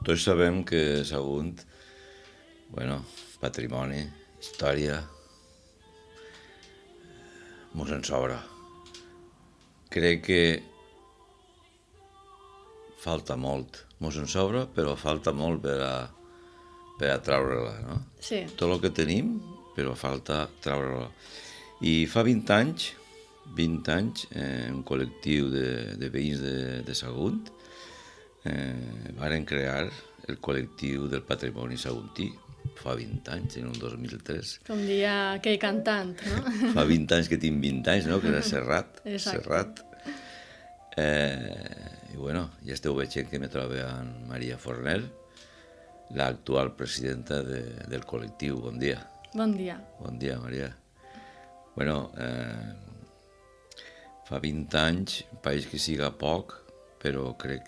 Tots sabem que Sagunt, patrimoni, història, mos en sobra. Crec que falta molt. Mos en sobra, però falta molt per a treure-la, no? Sí. Tot el que tenim, però falta treure-la. I fa 20 anys, un col·lectiu de veïns de Sagunt varen crear el col·lectiu del patrimoni saguntí. Fa 20 anys, en el 2003. Com dia aquell cantant, no? Fa 20 anys que tinc 20 anys, no? Que era Serrat. Exacte. Serrat. I ja esteu veient que me trobo amb Maria Forner, l'actual presidenta del col·lectiu. Bon dia. Bon dia. Bon dia, Maria. Fa 20 anys, pareix que siga poc, però crec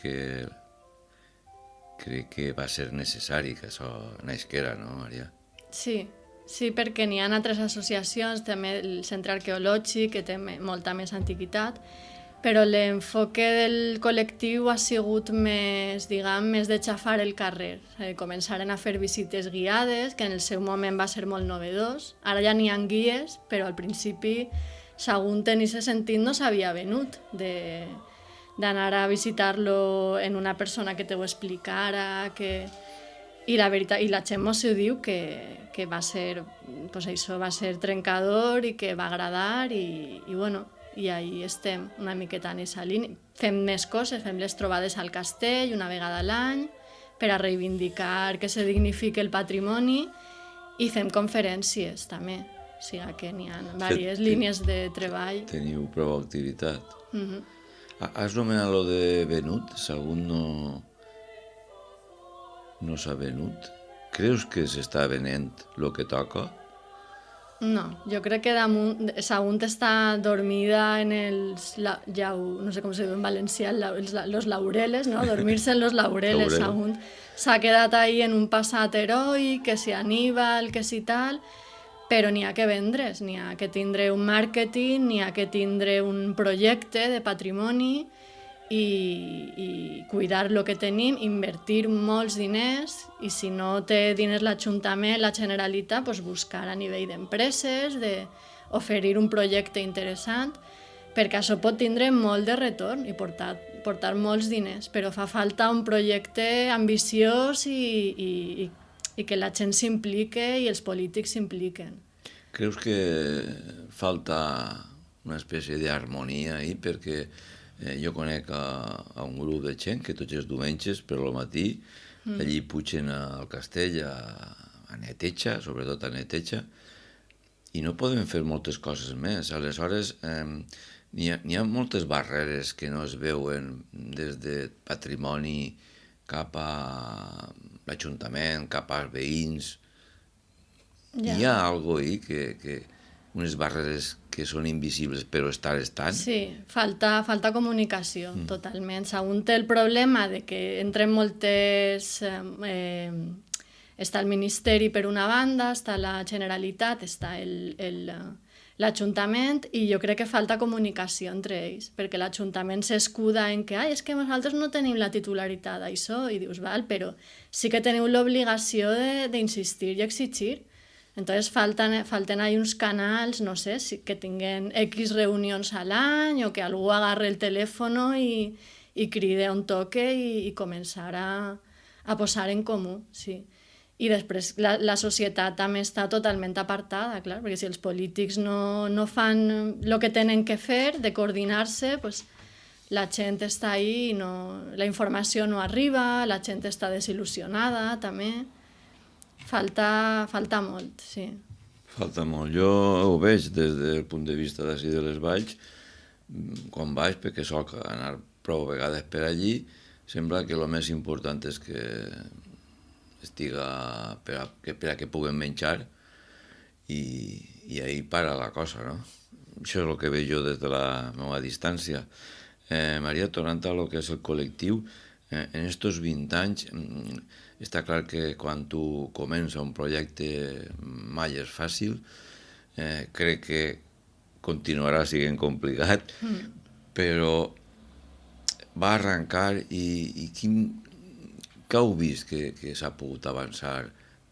que va ser necessari que això naixera, no, Maria? Sí, perquè n'hi ha altres associacions, també el Centre Arqueològic, que té molta més antiguitat, però l'enfoque del col·lectiu ha sigut més de xafar el carrer. Començaren a fer visites guiades, que en el seu moment va ser molt novedós. Ara ja n'hi ha guies, però al principi Sagunt en aquest sentit no s'havia venut d'anar a visitar-lo en una persona que te ho explicara, i la veritat, i la gent mos ho diu que va ser, això va ser trencador i que va agradar i ahí estem una miqueta en aquesta línia. Fem més coses, fem les trobades al castell una vegada a l'any per a reivindicar que se dignifique el patrimoni i fem conferències també, o sigui que n'hi ha diverses línies de treball. Teniu prou activitat. Has nomenat lo de venut? Sagunt no s'ha venut? Creus que s'està venent lo que toca? No, jo crec que Sagunt està dormida en els... no sé com se diu en valencià, los laureles, no? Dormir-se en los laureles. Sagunt s'ha quedat ahí en un passat heroic, que si Aníbal, que si tal, però n'hi ha que vendre's, n'hi ha que tindre un màrqueting, n'hi ha que tindre un projecte de patrimoni i cuidar el que tenim, invertir molts diners, i si no té diners l'Ajuntament, la Generalitat, doncs buscar a nivell d'empreses, d'oferir un projecte interessant, perquè això pot tindre molt de retorn i portar molts diners, però fa falta un projecte ambiciós i que la gent s'implique i els polítics s'impliquen. Creus que falta una espècie d'harmonia ahí? Perquè jo conec a un grup de gent que tots els diumenges per al matí allí pugen al castell a neteja, sobretot a neteja, i no poden fer moltes coses més. Aleshores, n'hi ha moltes barreres que no es veuen des de patrimoni cap a l'Ajuntament, cap als veïns. Hi ha alguna cosa ahí, unes barreres que són invisibles però estan. Sí, falta comunicació, totalment. Sagunt té el problema de que entren moltes... Està el Ministeri per una banda, està la Generalitat, està l'Ajuntament, i jo crec que falta comunicació entre ells, perquè l'Ajuntament s'escuda en que és que nosaltres no tenim la titularitat d'això, i dius, val, però sí que teniu l'obligació d'insistir i exigir. Entonces falten ahí uns canals, no sé, que tinguen X reunions a l'any o que algú agarre el telèfon i cride un toque i començar a posar en comú, sí. I després la societat també està totalment apartada, clar, perquè si els polítics no fan el que tenen que fer, de coordinar-se, pues, la gent està ahí i la informació no arriba, la gent està desil·lusionada també. Falta molt, sí. Falta molt. Jo ho veig des del punt de vista d'ací de les Valls. Quan vaig, perquè soc anar prou vegades per allí, sembla que el més important és que estiga per a que puguem menjar i ahí para la cosa, no? Això és el que veig jo des de la meva distància. Maria, tornant a lo que és el col·lectiu, en estos 20 anys està clar que quan tu comença un projecte mai és fàcil, crec que continuarà sent complicat, però va arrencar i què heu vist que s'ha pogut avançar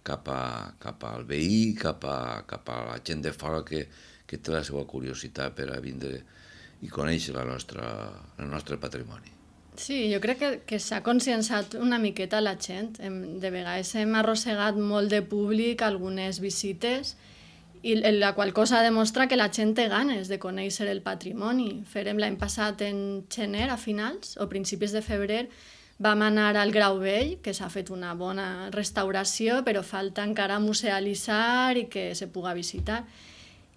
cap al veí, cap a la gent de fora que té la seva curiositat per a vindre i conèixer el nostre patrimoni? Sí, jo crec que s'ha conscienciat una miqueta la gent. De vegades hem arrossegat molt de públic algunes visites i la qual cosa demostra que la gent té ganes de conèixer el patrimoni. Farem l'any passat en gener, a finals o principis de febrer, vam anar al Grau Vell, que s'ha fet una bona restauració, però falta encara musealitzar i que se puga visitar.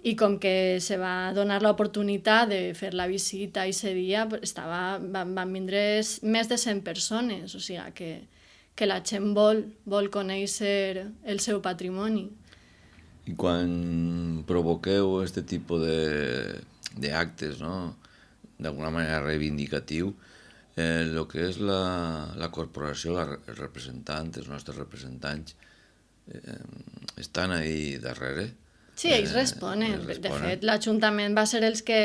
I com que se va donar l'oportunitat de fer la visita i ese dia, van vindre més de 100 persones, o sigui que la gent vol conèixer el seu patrimoni. I quan provoqueu aquest tipus d'actes, no? D'alguna manera reivindicatiu, el que és la corporació, els representants, els nostres representants, estan ahí darrere? Sí, ells responen. De fet, l'Ajuntament va ser els que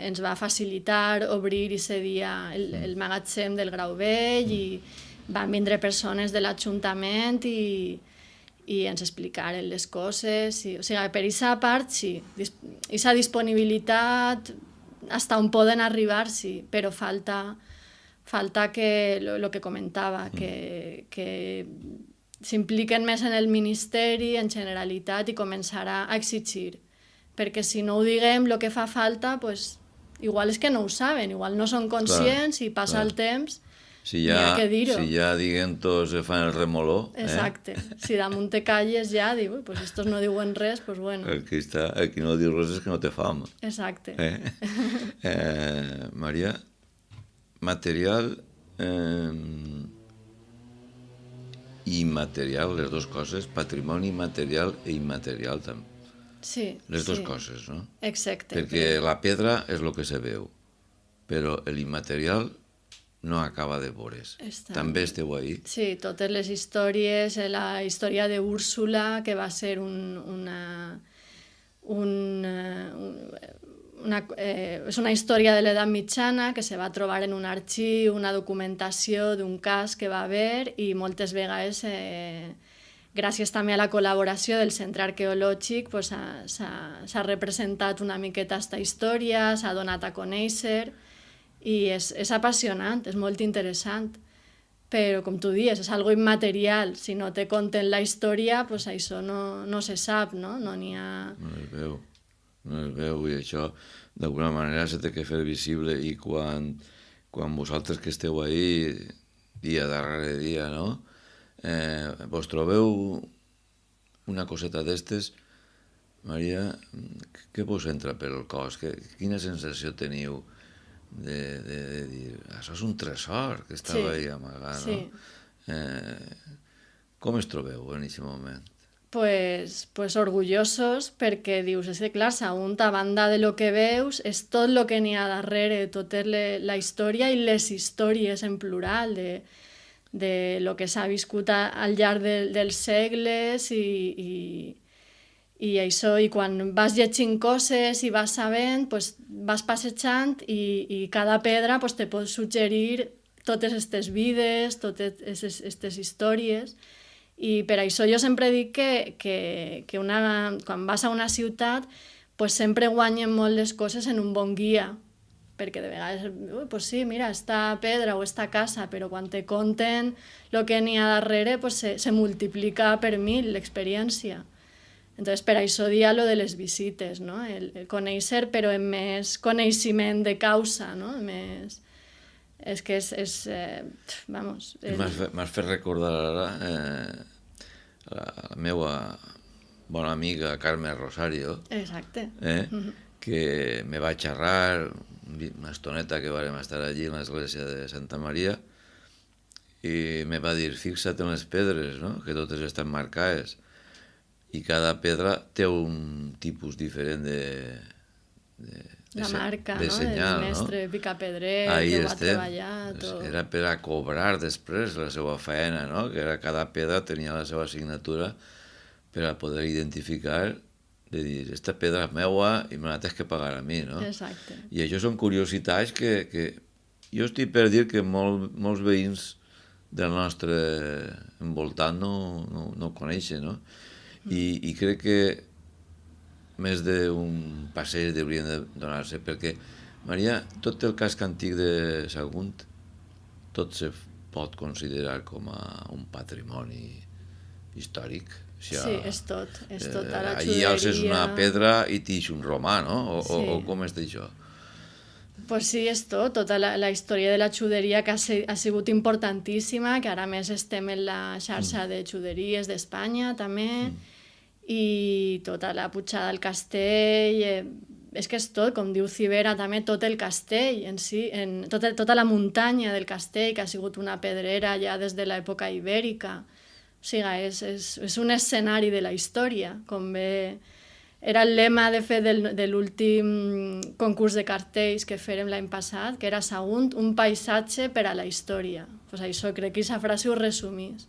ens va facilitar obrir aquest dia el magatzem del Grau Vell i van vindre persones de l'Ajuntament i ens explicaren les coses. O sigui, per aquesta part, sí. Aquesta disponibilitat, fins on poden arribar, sí, però falta que, el que comentava, que s'impliquen més en el Ministeri, en Generalitat, i començarà a exigir. Perquè si no ho diguem, el que fa falta, pues, igual és que no ho saben, igual no són conscients i passa el temps, n'hi ha que dir-ho. Si ja, diguem, tots fan el remoló... Exacte. Si damunt te calles ja, diu, pues estos no diuen res, pues bueno. El qui no diu res és que no té fam. Exacte. Maria, material... immaterial, les dues coses, patrimoni material i immaterial també. Sí. Les dues coses, no? Exacte. Perquè la pedra és el que se veu, però l'immaterial no acaba de veure's. També esteu ahí. Sí, totes les històries, la història d'Úrsula, que va ser és una història de l'edat mitjana que se va trobar en un arxiu, una documentació d'un cas que va haver i moltes vegades, gràcies també a la col·laboració del Centre Arqueològic, s'ha representat una miqueta aquesta història, s'ha donat a conèixer i és apassionant, és molt interessant. Però, com tu dius, és algo immaterial. Si no te conten la història, pues això no se sap, no? No n'hi ha... No es veu i això d'alguna manera s'ha de fer visible i quan vosaltres que esteu ahí dia darrere dia, no? Vos trobeu una coseta d'estes, Maria, què vos entra pel cos? Quina sensació teniu de dir, això és un tresor que estava ahí amagat, no? Com es trobeu en aquest moment? Pues orgullosos, perquè dius, és que clar, segons a banda de lo que veus, és tot el que n'hi ha darrere, tota la història i les històries en plural, de lo que s'ha viscut al llarg dels segles i això, i quan vas llegint coses i vas sabent, pues, vas passejant i cada pedra pues, te pot suggerir totes aquestes vides, totes aquestes històries. I per això jo sempre dic que quan vas a una ciutat pues sempre guanyen molt les coses en un bon guia, perquè de vegades, pues sí, mira, esta pedra o esta casa, però quan te conten el que n'hi ha darrere pues se multiplica per 1000 l'experiència. Entonces, per això dia lo de les visites, no? El conèixer, però amb més coneixement de causa, no? Més... És que és vamos... M'has fet recordar ara la meva bona amiga Carme Rosario. Exacte. Que me va xerrar una estoneta que vàrem estar allí en l'església de Santa Maria i me va dir, fixa't en les pedres, no? Que totes estan marcades i cada pedra té un tipus diferent la marca, de senyal, del mestre picapedrer, que ho ha treballat. Era per a cobrar després la seva feina, no? Que cada pedra tenia la seva signatura per a poder identificar, de dir, esta pedra és meua i me la tens que pagar a mi, no? Exacte. I això són curiositats que jo estic per dir que molts veïns del nostre envoltant no ho coneixen, no? I crec que més d'un passeig haurien de donar-se, perquè, Maria, tot el casc antic de Sagunt, tot se pot considerar com a un patrimoni històric. O sigui, Sí, és tot. A la allí alces una pedra i t'ix un romà, no? O com és d'això? Pues sí, és tot. Tota la història de la xuderia que ha sigut importantíssima, que ara més estem en la xarxa de xuderies d'Espanya, també, i tota la pujada del castell, és que és tot, com diu Cibera també, tot el castell en si, tota la muntanya del castell, que ha sigut una pedrera ja des de l'època ibèrica. O sigui, és un escenari de la història, com bé era el lema de fer de l'últim concurs de cartells que fèrem l'any passat, que era Sagunt, un paisatge per a la història. Pues això, crec que aquesta frase ho resumís.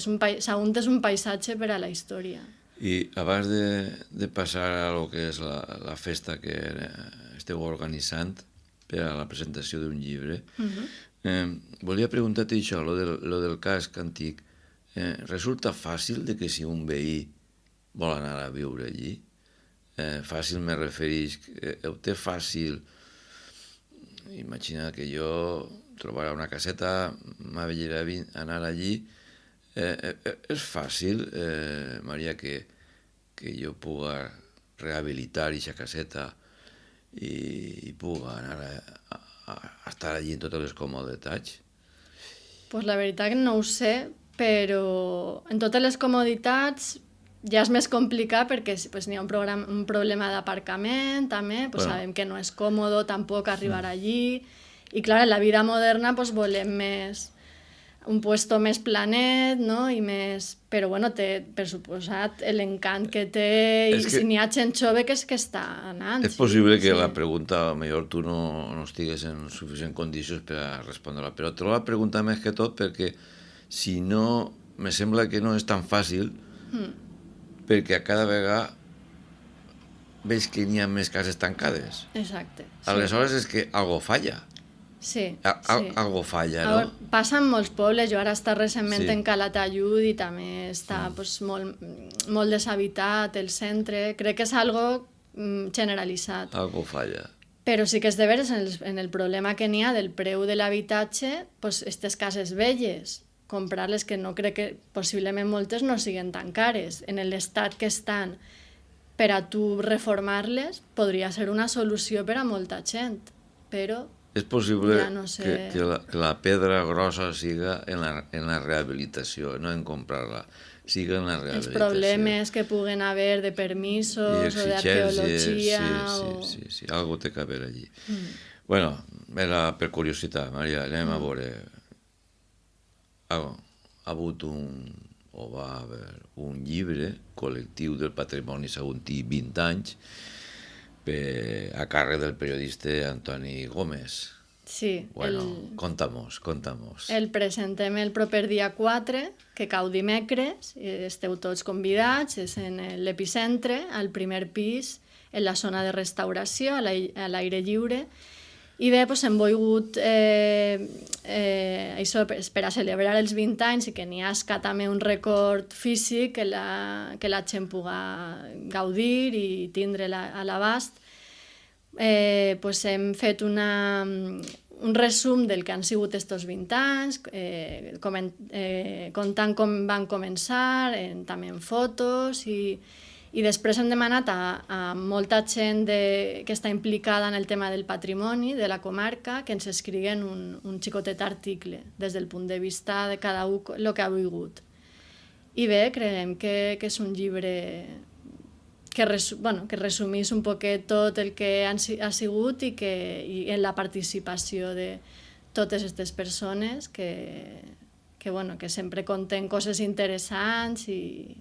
Sagunt és un paisatge per a la història. I abans de passar a lo que és la festa que esteu organitzant per a la presentació d'un llibre, volia preguntar-te això, lo del casc antic. Resulta fàcil de que si un veí vol anar a viure allí, fàcil me refereix, ho té fàcil, imagina que jo trobara una caseta, m'avellera anar allí, és fàcil, Maria, que jo puga rehabilitar aquesta caseta i puga anar a estar allí en totes les comoditats? Pues la veritat que no ho sé, però en totes les comoditats ja és més complicat perquè pues, n'hi ha un problema d'aparcament també, pues, sabem que no és còmode tampoc arribar allí, i clar, en la vida moderna pues, volem més un puesto més planet, no? I més... Però bueno, té, per suposat, l'encant que té, i si n'hi ha gent jove que és que està anant. És possible que la pregunta, potser tu no estigues en suficient condicions per a respondre-la, però te la pregunta més que tot perquè si no, me sembla que no és tan fàcil, perquè a cada vegada veig que n'hi ha més cases tancades. Exacte. Aleshores és que algo falla. Sí. Algo falla, no? Passa en molts pobles. Jo ara està recentment en Calatayud i també està pues, molt deshabitat el centre. Crec que és algo generalitzat. Algo falla. Però sí que és de veres en el problema que n'hi ha del preu de l'habitatge, pues, aquestes cases velles, comprar-les, que no crec que possiblement moltes no siguin tan cares. En l'estat que estan, per a tu reformar-les, podria ser una solució per a molta gent, però és possible ja no sé... que la pedra grossa siga en la rehabilitació, no en comprar-la, siga en la rehabilitació. Els problemes que puguen haver de permisos o d'arqueologia... Sí, algo té que haver allí. Bueno, era per curiositat, Maria, anem a veure... Ha hagut va haver un llibre col·lectiu del patrimoni saguntí 20 anys a càrrec del periodista Antoni Gómez. Sí. Bueno, conta-mos. El presentem el proper dia 4, que cau dimecres, esteu tots convidats, és en l'epicentre, al primer pis, en la zona de restauració, a l'aire lliure. I bé, doncs, hem volgut això per a celebrar els 20 anys i que n'hi hagi també un record físic que la gent pugui gaudir i tindre a l'abast. Doncs hem fet un resum del que han sigut aquests 20 anys, contant com van començar, també en fotos, i després hem demanat a molta gent que està implicada en el tema del patrimoni de la comarca que ens escriguen un xicotet article des del punt de vista de cada un el que ha volgut. I bé, creiem que és un llibre que resumís un poquet tot el que ha sigut i en la participació de totes aquestes persones que sempre conten coses interessants i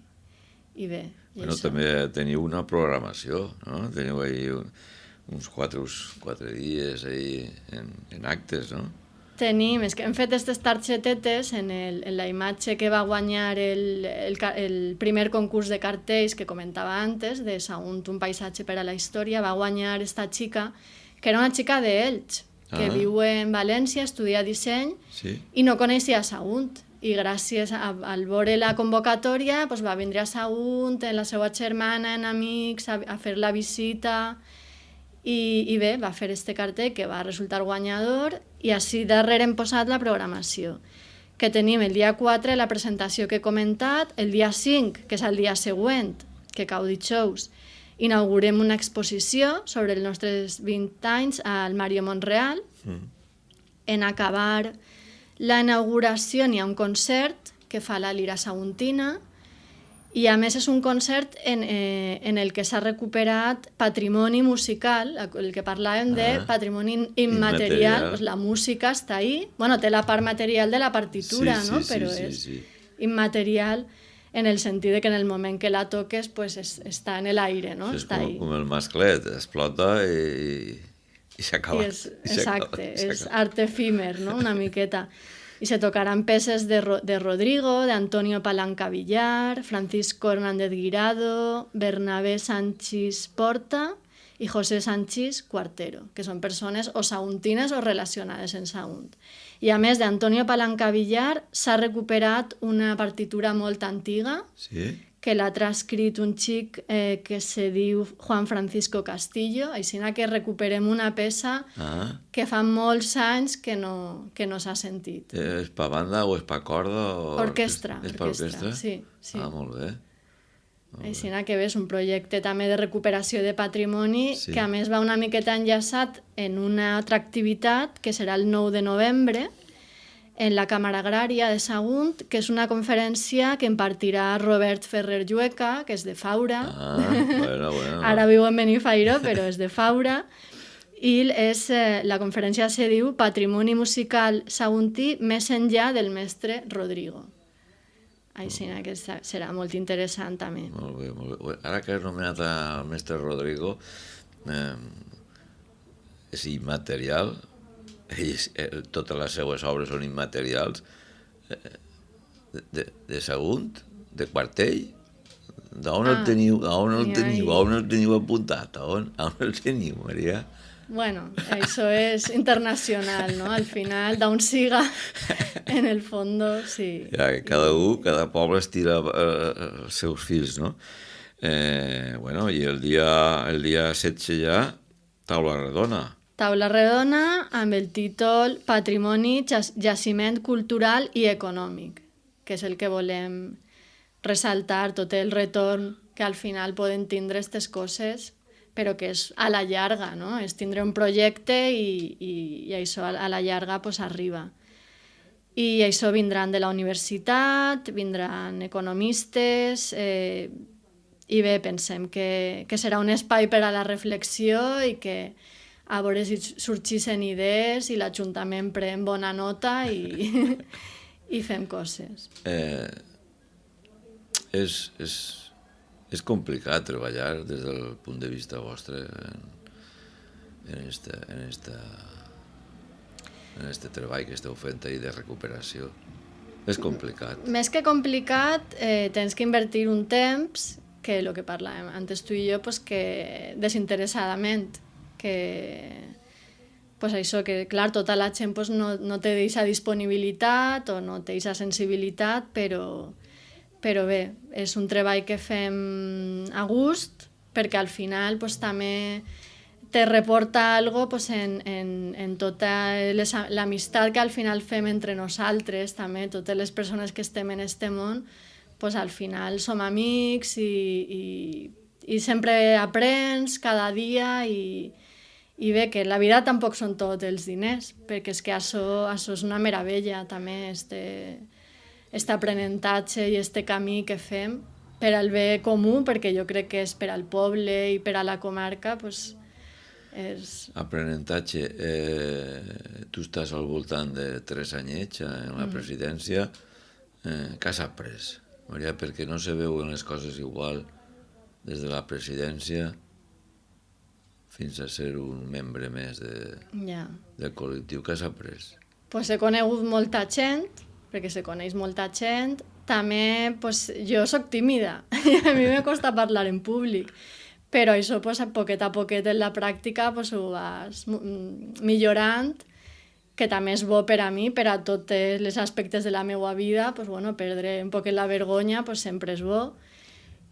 bé. Bueno, també teniu una programació, no? Teniu ahí uns 4 dies ahí en actes, no? Tenim, és que hem fet aquestes targetetes en la imatge que va guanyar el primer concurs de cartells que comentava antes, de Sagunt, un paisatge per a la història, va guanyar esta xica, que era una xica d'Elx, que viu en València, estudia disseny i no coneixia Sagunt. I gràcies al veure la convocatòria va vindre a Sagunt, la seva germana, en amics, a fer la visita i bé, va fer este cartell que va resultar guanyador i així darrere hem posat la programació, que tenim el dia 4 la presentació que he comentat, el dia 5, que és el dia següent, que cau dijous, inaugurem una exposició sobre els nostres 20 anys al Mario Montreal. En acabar la inauguració n'hi ha un concert que fa la Lira Saguntina i a més és un concert en el que s'ha recuperat patrimoni musical, el que parlàvem de patrimoni immaterial, la música està ahí, té la part material de la partitura, però és immaterial en el sentit de que en el moment que la toques està en l'aire, no? És com el masclet, explota i s'acaba. Exacte, és art efímer, una miqueta. I se tocaran peces de Rodrigo, de Antonio Palanca Villar, Francisco Hernández Guirado, Bernabé Sanchis Porta i José Sanchis Cuartero, que són persones o saguntines o relacionades en Sagunt. I a més d'Antonio Palanca Villar s'ha recuperat una partitura molt antiga que l'ha transcrit un xic que se diu Juan Francisco Castillo, així que recuperem una peça que fa molts anys que no s'ha sentit. És per banda o és per corda? Orquestra. És per orquestra? Sí. Molt bé. Així que és un projecte també de recuperació de patrimoni que a més va una miqueta enllaçat en una altra activitat que serà el 9 de novembre en la Càmera Agrària de Sagunt, que és una conferència que impartirà Robert Ferrer Llueca, que és de Faura. Bueno. Ara viu en Benifairó, però és de Faura. I la conferència se diu Patrimoni musical saguntí més enllà del mestre Rodrigo. Així que serà molt interessant també. Molt bé. Ara que has nomenat el mestre Rodrigo, és immaterial, totes les seues obres són immaterials, de Sagunt, de Quartell, d'on el teniu apuntat? On el teniu, Maria? Bueno, això és internacional, no? Al final, d'on siga, en el fondo, sí. Cada poble estira els seus fills, no? I el dia 16 ja, taula redona. Taula redona amb el títol Patrimoni, jaciment cultural i econòmic, que és el que volem ressaltar, tot el retorn que al final poden tindre aquestes coses, però que és a la llarga, no? És tindre un projecte i això a la llarga arriba. I això vindran de la universitat, vindran economistes, i bé, pensem que serà un espai per a la reflexió i que a veure si sorgeixen idees i l'Ajuntament pren bona nota i fem coses. És complicat treballar des del punt de vista vostre en este treball que esteu fent ahir de recuperació. És complicat. Més que complicat, tens que invertir un temps que el que parlàvem antes tu i jo, que desinteressadament, que això, que clar, tota la gent no té aquesta disponibilitat o no té aquesta sensibilitat, però bé, és un treball que fem a gust, perquè al final també te reporta algo en tota l'amistat que al final fem entre nosaltres, també totes les persones que estem en este món, al final som amics i sempre aprens cada dia i bé, que la vida tampoc són tots els diners, perquè és que això és una meravella també, este aprenentatge i este camí que fem per al bé comú, perquè jo crec que és per al poble i per a la comarca, és... Aprenentatge, tu estàs al voltant de 3 anyets en la presidència, què has après, Maria? Perquè no se veuen les coses igual des de la presidència fins a ser un membre més del col·lectiu. Què has après? He conegut molta gent, perquè se coneix molta gent. També jo soc tímida i a mi me costa parlar en públic, però això pues, a poquet en la pràctica pues, ho vas millorant, que també és bo per a mi, per a tots els aspectes de la meva vida, pues, bueno, perdre un poquet la vergonya pues, sempre és bo.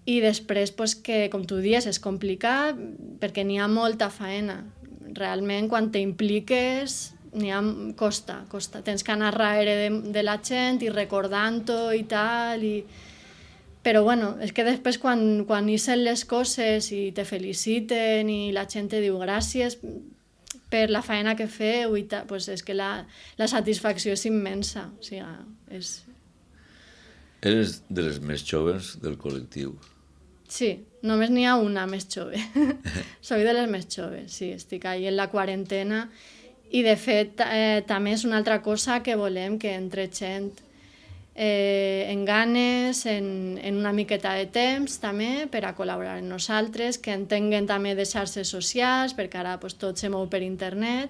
I després, pues, que, com tu dius, és complicat perquè n'hi ha molta faena. Realment, quan t'impliques, costa. Tens que anar darrere de la gent i recordant-ho i tal. Però bueno, és que després quan ixen les coses i te feliciten i la gent te diu gràcies per la feina que feu i tal, pues és que la satisfacció és immensa. O sigui, Eres de les més joves del col·lectiu. Sí, només n'hi ha una més jove. Soy de les més joves, sí, estic ahí en la quarantena i de fet també és una altra cosa que volem que entre gent en ganes, en una miqueta de temps també per a col·laborar amb nosaltres, que entenguen també de xarxes socials, perquè ara pues, tot se mou per internet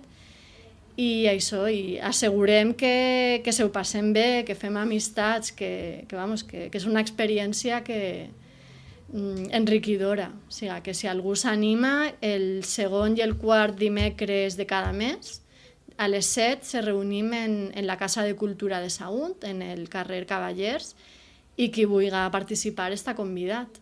i això, i assegurem que se ho passem bé, que fem amistats, que és una experiència que enriquidora. O sigui, que si algú s'anima, el segon i el quart dimecres de cada mes, a les 7 se reunim en la Casa de Cultura de Sagunt, en el carrer Cavallers, i qui vulgui participar està convidat.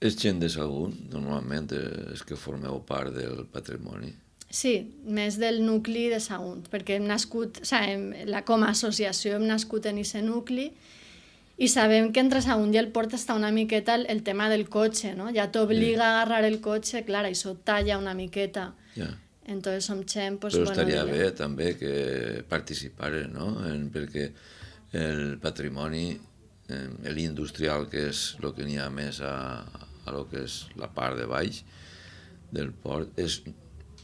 És gent de Sagunt, normalment, és que formeu part del patrimoni. Sí, més del nucli de Sagunt, perquè hem nascut, o sigui, com a associació hem nascut en aquest nucli, i sabem que entre Sagunt i el Port està una miqueta el tema del cotxe, no? Ja t'obliga a agarrar el cotxe, clar, això talla una miqueta. Ja. Entonces som gent... Pues, però estaria bé també que participaren, no? Perquè el patrimoni, l'industrial, que és el que n'hi ha més a lo que és la part de baix del port, és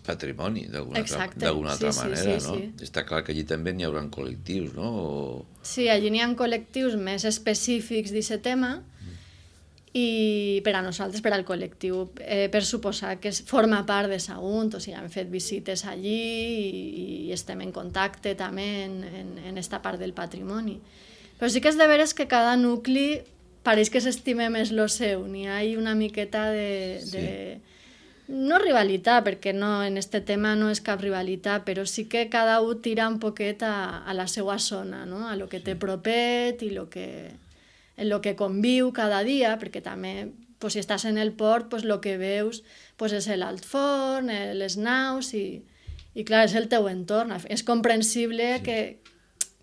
patrimoni d'alguna altra manera, no? Està clar que allí també n'hi haurà col·lectius, no? Sí, allí n'hi ha col·lectius més específics d'aquest tema i per a nosaltres, per al col·lectiu, per suposar que forma part de Sagunt, o sigui, hem fet visites allí i estem en contacte també en esta part del patrimoni. Però sí que és de veres que cada nucli pareix que s'estime més lo seu, n'hi ha una miqueta de no rivalitat, perquè no, en este tema no és cap rivalitat, però sí que cada un tira un poquet a la seva zona, no? A lo que té propet i en lo que conviu cada dia, perquè també, pues, si estàs en el port, pues, lo que veus pues, és l'alt forn, les naus, i clar, és el teu entorn. És comprensible que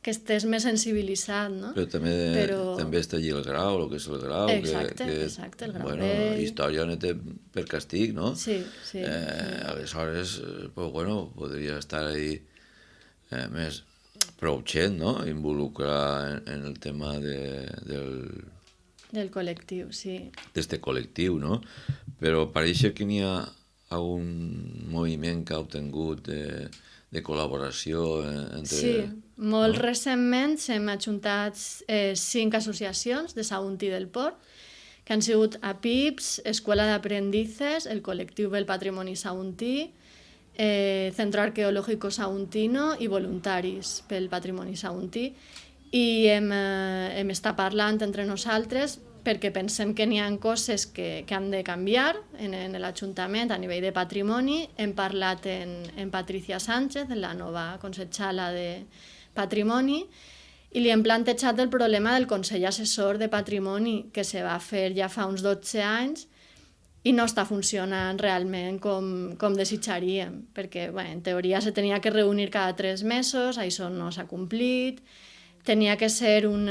estés més sensibilitzat, no? Però també està allí el grau, el que és el grau. Exacte, el grau. Bueno, història no té per castig, no? Sí. Aleshores, pues, bueno, podria estar ahí més prou gent, no? Involucrar en el tema del col·lectiu, sí. D'este col·lectiu, no? Però pareix que n'hi ha algun moviment que ha obtingut de col·laboració entre... Sí, molt recentment s'hem ajuntat 5 associacions de Sagunt i del Port, que han sigut APIPS, Escuela d'Aprendices, el Col·lectiu del Patrimoni Saguntí, Centro Arqueológico Saguntino i Voluntaris pel Patrimoni Saguntí. I hem estat parlant entre nosaltres perquè pensem que n'hi ha coses que han de canviar en l'Ajuntament a nivell de patrimoni. Hem parlat en Patricia Sánchez, en la nova consellera de Patrimoni, i li hem plantejat el problema del Consell Assessor de Patrimoni, que se va fer ja fa uns 12 anys i no està funcionant realment com desitjaríem, perquè en teoria se tenia que reunir cada 3 mesos, això no s'ha complit, tenia que ser un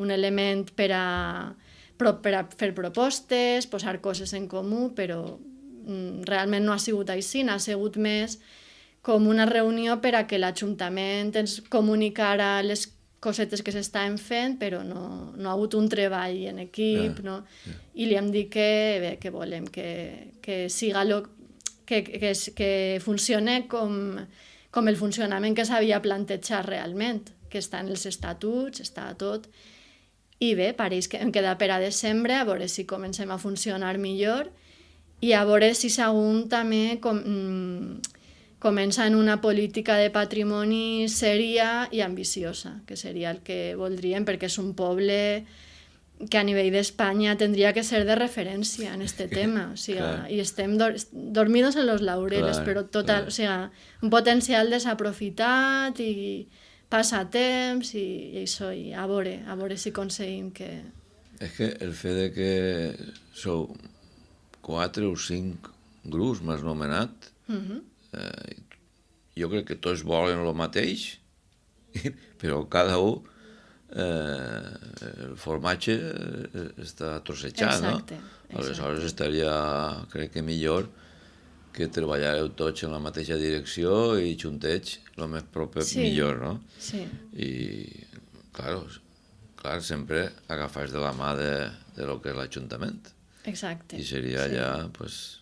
element per a fer propostes, posar coses en comú, però realment no ha sigut així, ha sigut més com una reunió per a que l'Ajuntament ens comunicara les cosetes que s'estaven fent, però no ha hagut un treball en equip, no? I li hem dit que volem que siga que funcione com el funcionament que s'havia plantejat realment, que està en els estatuts, està tot. I bé, pareix que em queda per a desembre, a veure si comencem a funcionar millor i a veure si Sagunt també comença en una política de patrimoni sèria i ambiciosa, que seria el que voldríem, perquè és un poble que a nivell d'Espanya tindria que ser de referència en este tema, o sigui, i estem dormidos en los laureles, però total, o sigui, un potencial desaprofitat i passatemps i això, i a veure si aconseguim que... És que el fet de que sou 4 o 5 grups, m'has nomenat, jo crec que tots volen el mateix, però cada un el formatge està trossejat, no? Aleshores estaria, crec que millor que treballareu tots en la mateixa direcció i juntets el més proper millor, no? Sí. I, clar, sempre agafar de la mà de lo que és l'Ajuntament. Exacte. I seria allà, pues...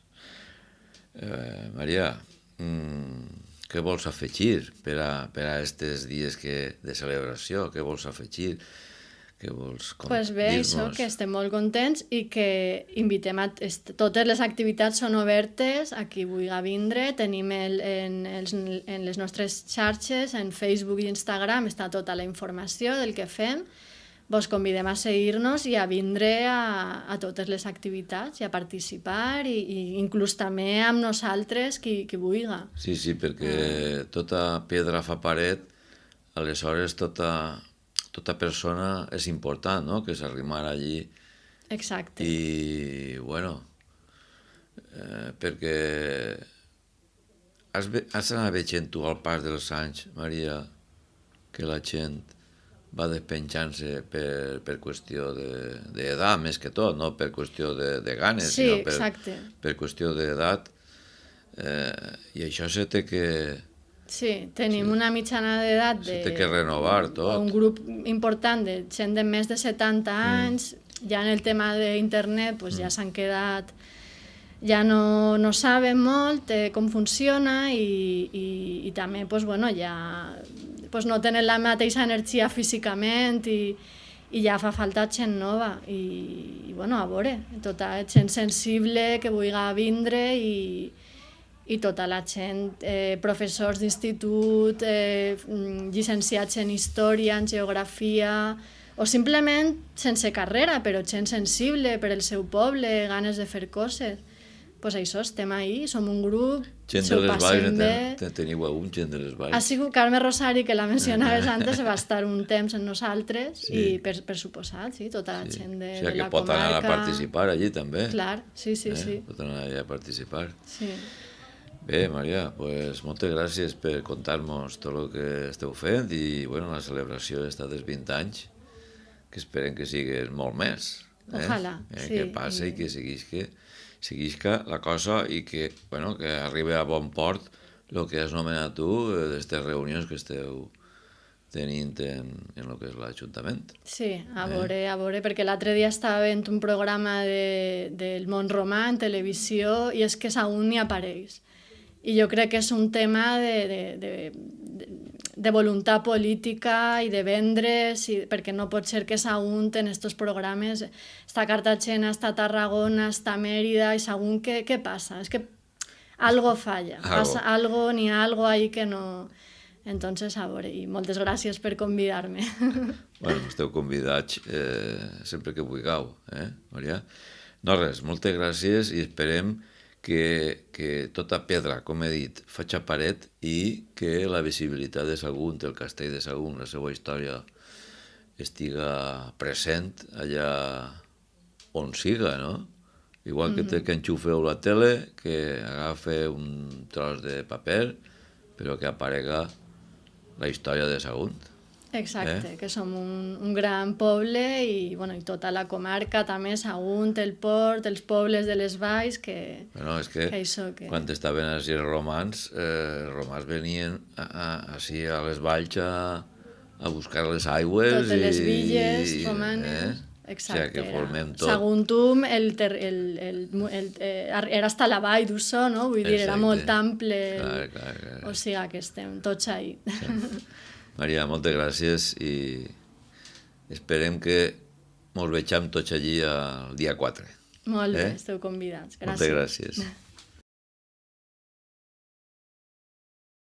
Maria, què vols afegir per a aquests dies de celebració? Què vols afegir? Què vols dir-nos? Pues bé, això, que estem molt contents i que invitem a... Totes les activitats són obertes a qui vulgui vindre. Tenim en les nostres xarxes, en Facebook i Instagram, està tota la informació del que fem. Vos convidem a seguir-nos i a vindre a totes les activitats i a participar i inclús també amb nosaltres qui vulgui. Sí, perquè tota pedra fa paret, aleshores tota persona és important, no?, que s'arrimar allí. Exacte. I, bueno, perquè has anat veient tu al pas dels anys, Maria, que la gent va despenjant-se per qüestió d'edat, més que tot, no per qüestió de ganes, sinó per qüestió d'edat, i això se té que... Sí, tenim una mitjana d'edat se té que renovar tot. Un grup important de gent de més de 70 anys, ja en el tema d'internet ja s'han quedat... Ja no saben molt com funciona i també ja no tenen la mateixa energia físicament i ja fa falta gent nova i a veure, tota gent sensible que vulgui vindre i tota la gent, professors d'institut, llicenciats en història, en geografia, o simplement sense carrera, però gent sensible per el seu poble, ganes de fer coses. Doncs això, estem ahí, som un grup, s'ho passem bé. Teniu un gent de les Valls. Ha sigut Carme Rosari, que la mencionaves antes, va estar un temps amb nosaltres i per suposat, sí, tota la gent de la comarca. O sigui que pot anar a participar allí també. Clar, sí. Pot anar allà a participar. Sí. Bé, Maria, doncs moltes gràcies per contar-nos tot el que esteu fent i la celebració d'estar dels 20 anys, que esperem que siguin molt més. Ojalà, sí. Que passi i que seguisca la cosa i que arribi a bon port el que has nomenat tu d'aquestes reunions que esteu tenint en el que és l'Ajuntament. Sí, a veure, perquè l'altre dia estava veient un programa del món romà en televisió i és que Sagunt ni apareix. I jo crec que és un tema de voluntat política i de vendre's, perquè no pot ser que Sagunt en aquests programes està a Cartagena, està a Tarragona, està a Mèrida, i Sagunt què passa? És que algo falla, passa algo, n'hi ha algo ahí que no... Entonces, a veure, i moltes gràcies per convidar-me. Esteu convidats sempre que vulgueu, Maria? No res, moltes gràcies i esperem que tota pedra, com he dit, faci paret i que la visibilitat de Sagunt, el castell de Sagunt, la seva història estiga present allà on siga, no? Igual que enxufeu la tele, que agafe un tros de paper, però que aparega la història de Sagunt. Exacte, que som un gran poble i tota la comarca també, Sagunt, el Port, els pobles de les valls, que... És que quan estaven així els romans venien així a les valls a buscar les aigües. Totes les villes romanes. Exacte. Que formem tot. Saguntum era hasta la vall d'Ussó, no? Vull dir, era molt ample. O sigui que estem tots ahí. Maria, moltes gràcies i esperem que ens vegem tots allí el dia 4. Molt bé, esteu convidats. Gràcies. Moltes gràcies.